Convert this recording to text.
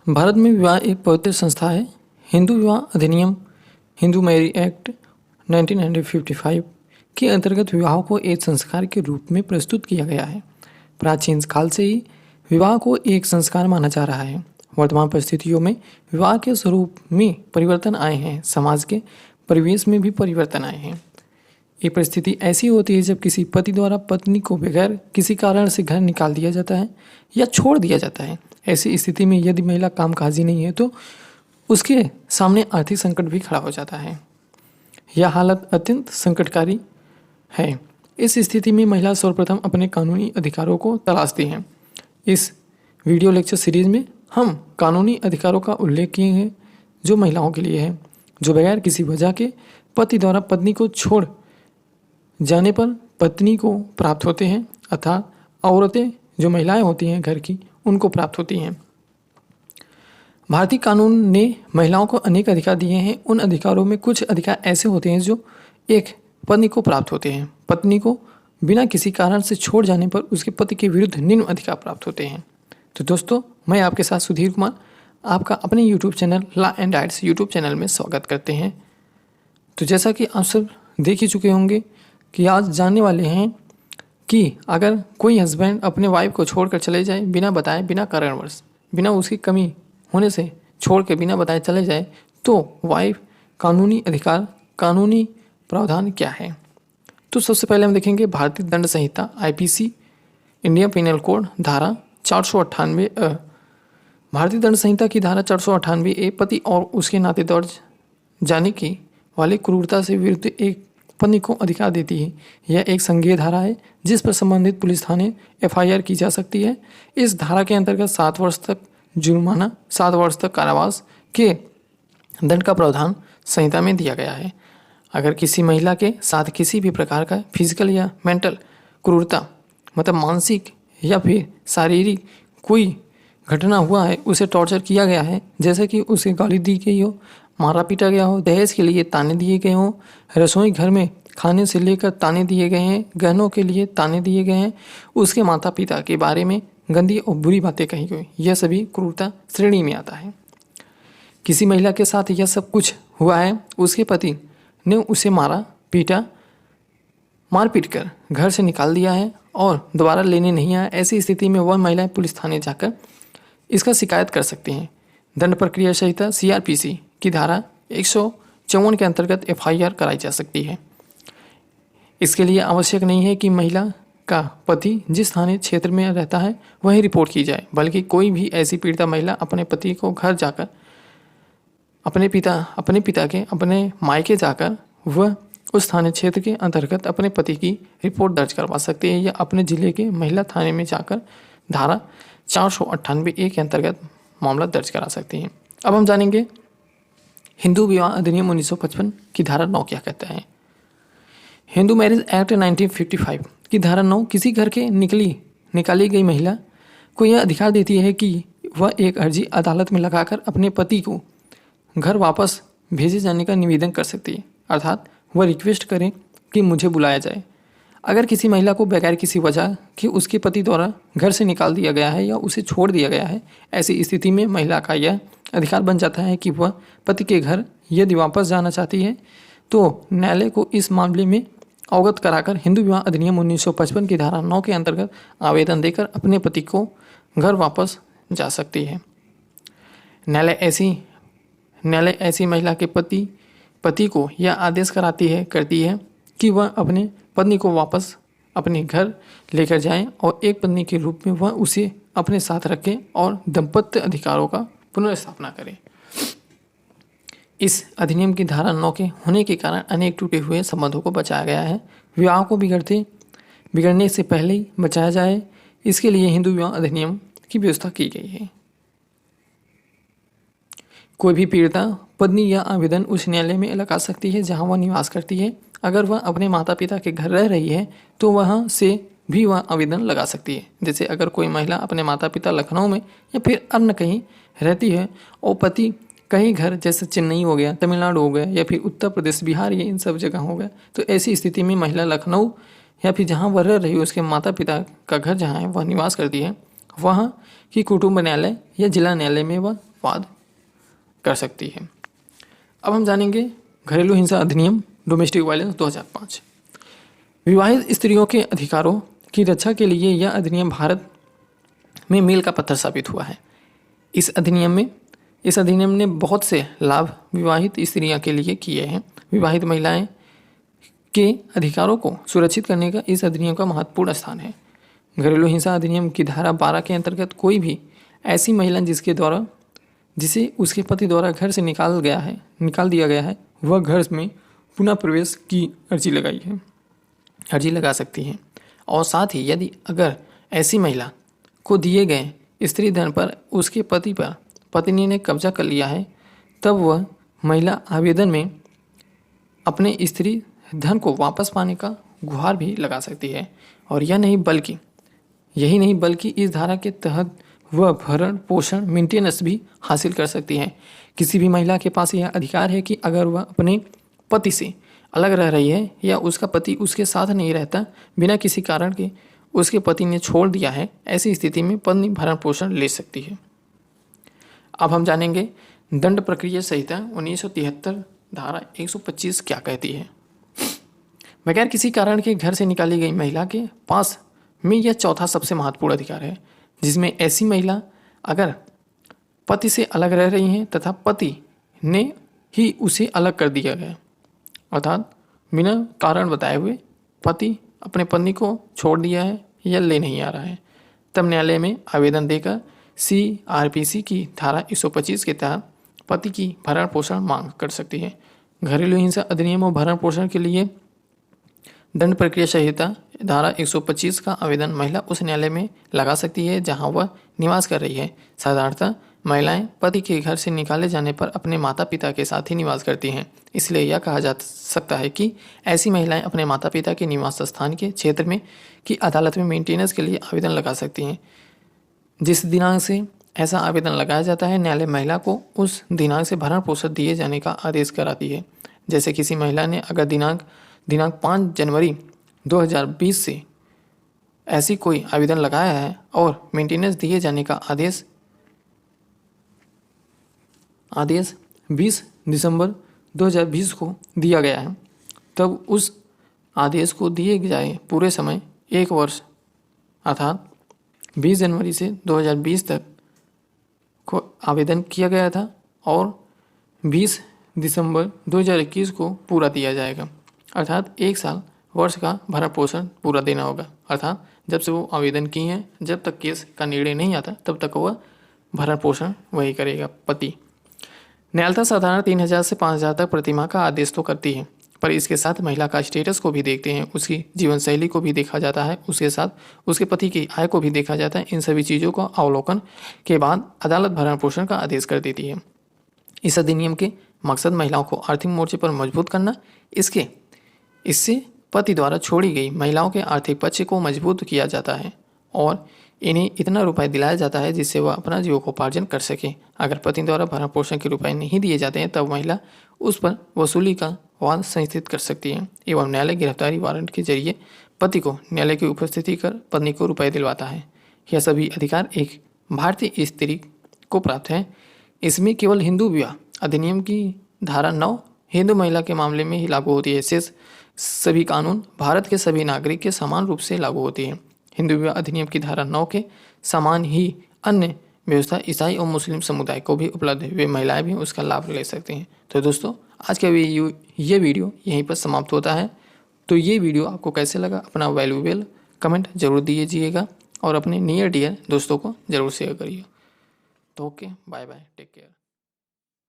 भारत में विवाह एक पवित्र संस्था है। हिंदू विवाह अधिनियम हिंदू मैरिज एक्ट 1955 के अंतर्गत विवाह को एक संस्कार के रूप में प्रस्तुत किया गया है। प्राचीन काल से ही विवाह को एक संस्कार माना जा रहा है। वर्तमान परिस्थितियों में विवाह के स्वरूप में परिवर्तन आए हैं, समाज के परिवेश में भी परिवर्तन आए हैं। ये परिस्थिति ऐसी होती है जब किसी पति द्वारा पत्नी को बगैर किसी कारण से घर निकाल दिया जाता है या छोड़ दिया जाता है। ऐसी स्थिति में यदि महिला कामकाजी नहीं है तो उसके सामने आर्थिक संकट भी खड़ा हो जाता है। यह हालत अत्यंत संकटकारी है। इस स्थिति में महिला सर्वप्रथम अपने कानूनी अधिकारों को तलाशती हैं। इस वीडियो लेक्चर सीरीज में हम कानूनी अधिकारों का उल्लेख किए हैं जो महिलाओं के लिए है, जो बगैर किसी वजह के पति द्वारा पत्नी को छोड़ जाने पर पत्नी को प्राप्त होते हैं, अर्थात औरतें जो महिलाएं होती हैं घर की, उनको प्राप्त होती हैं। भारतीय कानून ने महिलाओं को अनेक अधिकार दिए हैं। उन अधिकारों में कुछ अधिकार ऐसे होते हैं जो एक पत्नी को प्राप्त होते हैं। पत्नी को बिना किसी कारण से छोड़ जाने पर उसके पति के विरुद्ध निम्न अधिकार प्राप्त होते हैं। तो दोस्तों, मैं आपके साथ सुधीर कुमार आपका अपने YouTube channel law and rights YouTube channel में स्वागत करते हैं। तो जैसा कि आप सब देख ही चुके होंगे कि आज जानने वाले हैं कि अगर कोई हस्बैंड अपने वाइफ को छोड़कर चले जाए बिना बताए, बिना कारणवश, बिना उसकी कमी होने से छोड़ के बिना बताए चले जाए तो वाइफ कानूनी अधिकार, कानूनी प्रावधान क्या है। तो सबसे पहले हम देखेंगे भारतीय दंड संहिता आईपीसी इंडियन पिनल कोड धारा 498 भारतीय दंड संहिता की धारा 498 ए पति और उसके नाते दर्ज जाने की वाले क्रूरता से विरुद्ध एक पत्नी को अधिकार देती है। यह एक संज्ञेय धारा है जिस पर संबंधित पुलिस थाने एफआईआर की जा सकती है। इस धारा के अंतर्गत 7 वर्ष तक जुर्माना, 7 वर्ष तक कारावास के दंड का प्रावधान संहिता में दिया गया है। अगर किसी महिला के साथ किसी भी प्रकार का फिजिकल या मेंटल क्रूरता, मतलब मानसिक या फिर शारीरिक कोई घटना हुआ है, उसे टॉर्चर किया गया है, जैसे कि उसे गाली दी गई हो, मारा पीटा गया हो, दहेज के लिए ताने दिए गए हों, रसोई घर में खाने से लेकर ताने दिए गए हैं, गहनों के लिए ताने दिए गए हैं, उसके माता पिता के बारे में गंदी और बुरी बातें कही गई, यह सभी क्रूरता श्रेणी में आता है। किसी महिला के साथ यह सब कुछ हुआ है, उसके पति ने उसे मारा पीटा, मार पीट कर घर से निकाल दिया है और दोबारा लेने नहीं आया। ऐसी स्थिति में वह महिलाएं पुलिस थाने जाकर इसका शिकायत कर सकती हैं। दंड प्रक्रिया संहिता सीआरपीसी की धारा 154 के अंतर्गत एफआईआर कराई जा सकती है। इसके लिए आवश्यक नहीं है कि महिला का पति जिस थाने क्षेत्र में रहता है वही रिपोर्ट की जाए, बल्कि कोई भी ऐसी पीड़िता महिला अपने पति को घर जाकर अपने मायके जाकर वह उस थाने क्षेत्र के अंतर्गत अपने पति की रिपोर्ट दर्ज करवा सकती है या अपने जिले के महिला थाने में जाकर धारा 498 के अंतर्गत मामला दर्ज करा सकती है। अब हम जानेंगे हिंदू विवाह अधिनियम 1955 की धारा 9 क्या कहता है। हिंदू मैरिज एक्ट 1955 की धारा 9 किसी घर के निकाली गई महिला को यह अधिकार देती है कि वह एक अर्जी अदालत में लगाकर अपने पति को घर वापस भेजे जाने का निवेदन कर सकती है, अर्थात वह रिक्वेस्ट करें कि मुझे बुलाया जाए। अगर किसी महिला को बगैर किसी वजह के उसके पति द्वारा घर से निकाल दिया गया है या उसे छोड़ दिया गया है, ऐसी स्थिति में महिला का यह अधिकार बन जाता है कि वह पति के घर यदि वापस जाना चाहती है तो न्यायालय को इस मामले में अवगत कराकर हिंदू विवाह अधिनियम 1955 की धारा 9 के अंतर्गत आवेदन देकर अपने पति को घर वापस जा सकती है। न्यायालय ऐसी महिला के पति को यह आदेश करती है कि वह अपने पत्नी को वापस अपने घर लेकर जाएं और एक पत्नी के रूप में वह उसे अपने साथ रखें और दाम्पत्य अधिकारों का पुनर्स्थापना करें। इस अधिनियम की धारा 9 के होने के कारण अनेक टूटे हुए संबंधों को बचाया गया है। विवाह को बिगड़ने से पहले ही बचाया जाए, इसके लिए हिंदू विवाह अधिनियम की व्यवस्था की गई है। कोई भी पीड़िता पत्नी या आवेदन उस न्यायालय में लगा सकती है जहां वह निवास करती है। अगर वह अपने माता पिता के घर रह रही है तो वहां से भी वह आवेदन लगा सकती है। जैसे अगर कोई महिला अपने माता पिता लखनऊ में या फिर अन्य कहीं रहती है और पति कहीं घर जैसे चेन्नई हो गया, तमिलनाडु हो गया या फिर उत्तर प्रदेश, बिहार, ये इन सब जगह हो गया, तो ऐसी स्थिति में महिला लखनऊ या फिर जहाँ वह रह रही है उसके माता पिता का घर जहाँ है वह निवास करती है, वहाँ की कुटुंब न्यायालय या जिला न्यायालय में वह उत्पाद कर सकती है। अब हम जानेंगे घरेलू हिंसा अधिनियम डोमेस्टिक वायलेंस 2005। विवाहित स्त्रियों के अधिकारों की रक्षा के लिए यह अधिनियम भारत में मील का पत्थर साबित हुआ है। इस अधिनियम ने बहुत से लाभ विवाहित स्त्रियों के लिए किए हैं। विवाहित महिलाएं के अधिकारों को सुरक्षित करने का इस अधिनियम का महत्वपूर्ण स्थान है। घरेलू हिंसा अधिनियम की धारा 12 के अंतर्गत कोई भी ऐसी महिला जिसे उसके पति द्वारा घर से निकाल दिया गया है, वह घर में पुनः प्रवेश की अर्जी लगा सकती है। और साथ ही यदि अगर ऐसी महिला को दिए गए स्त्री धन पर उसके पत्नी ने कब्जा कर लिया है, तब वह महिला आवेदन में अपने स्त्री धन को वापस पाने का गुहार भी लगा सकती है। और यही नहीं बल्कि इस धारा के तहत वह भरण पोषण मेंटेनेंस भी हासिल कर सकती है। किसी भी महिला के पास यह अधिकार है कि अगर वह अपने पति से अलग रह रही है या उसका पति उसके साथ नहीं रहता, बिना किसी कारण के उसके पति ने छोड़ दिया है, ऐसी स्थिति में पत्नी भरण पोषण ले सकती है। अब हम जानेंगे दंड प्रक्रिया संहिता 1973 धारा 125 क्या कहती है। बगैर किसी कारण के घर से निकाली गई महिला के पास में यह चौथा सबसे महत्वपूर्ण अधिकार है, जिसमें ऐसी महिला अगर पति से अलग रह रही हैं तथा पति ने ही उसे अलग कर दिया गया, अर्थात बिना कारण बताए हुए पति अपने पत्नी को छोड़ दिया है या ले नहीं आ रहा है, तब न्यायालय में आवेदन देकर CRPC की धारा 125 के तहत पति की भरण पोषण मांग कर सकती है। घरेलू हिंसा अधिनियम और भरण पोषण के लिए दंड प्रक्रिया संहिता धारा 125 का आवेदन महिला उस न्यायालय में लगा सकती है जहां वह निवास कर रही है। साधारणतः महिलाएं पति के घर से निकाले जाने पर अपने माता पिता के साथ ही निवास करती हैं, इसलिए यह कहा जा सकता है कि ऐसी महिलाएं अपने माता पिता के निवास स्थान के क्षेत्र में की अदालत में मेंटेनेंस के लिए आवेदन लगा सकती हैं। जिस दिनांक से ऐसा आवेदन लगाया जाता है, न्यायालय महिला को उस दिनांक से भरण पोषण दिए जाने का आदेश कराती है। जैसे किसी महिला ने अगर दिनांक 5 जनवरी 2020 से ऐसी कोई आवेदन लगाया है और मेंटेनेंस दिए जाने का आदेश 20 दिसंबर 2020 को दिया गया है, तब उस आदेश को दिए जाए पूरे समय 1 वर्ष अर्थात 20 जनवरी से 2020 तक को आवेदन किया गया था और 20 दिसंबर 2021 को पूरा दिया जाएगा, अर्थात 1 साल वर्ष का भरण पोषण पूरा देना होगा। अर्थात जब से वो आवेदन किए हैं, जब तक केस का निर्णय नहीं आता तब तक वह भरण पोषण वही करेगा पति। न्यायालय साधारण 3,000 से 5,000 तक प्रतिमाह का आदेश तो करती है, पर इसके साथ महिला का स्टेटस को भी देखते हैं, उसकी जीवन शैली को भी देखा जाता है, उसके साथ उसके पति की आय को भी देखा जाता है। इन सभी चीज़ों का अवलोकन के बाद अदालत भरण पोषण का आदेश कर देती है। इस अधिनियम के मकसद महिलाओं को आर्थिक मोर्चे पर मजबूत करना, इससे पति द्वारा छोड़ी गई महिलाओं के आर्थिक पक्ष को मजबूत किया जाता है और इन्हें इतना रुपए दिलाया जाता है जिससे वह अपना जीविकोपार्जन कर सके। अगर पति द्वारा भरण पोषण के रुपए नहीं दिए जाते हैं तब महिला उस पर वसूली का वाद संस्थित कर सकती है एवं न्यायालय गिरफ्तारी वारंट के जरिए पति को न्यायालय की उपस्थिति कर पत्नी को रुपए दिलवाता है। यह सभी अधिकार एक भारतीय स्त्री को प्राप्त है। इसमें केवल हिंदू विवाह अधिनियम की धारा 9 हिंदू महिला के मामले में ही लागू होती है। शेष सभी कानून भारत के सभी नागरिक के समान रूप से लागू होती है। हिंदू विवाह अधिनियम की धारा 9 के समान ही अन्य व्यवस्था ईसाई और मुस्लिम समुदाय को भी उपलब्ध है, वे महिलाएं भी उसका लाभ ले सकते हैं। तो दोस्तों आज का ये वीडियो यहीं पर समाप्त होता है। तो ये वीडियो आपको कैसे लगा, अपना वैल्यूएबल कमेंट जरूर दीजिएगा और अपने नियर डियर दोस्तों को जरूर शेयर करिए। तो okay, bye bye, take care.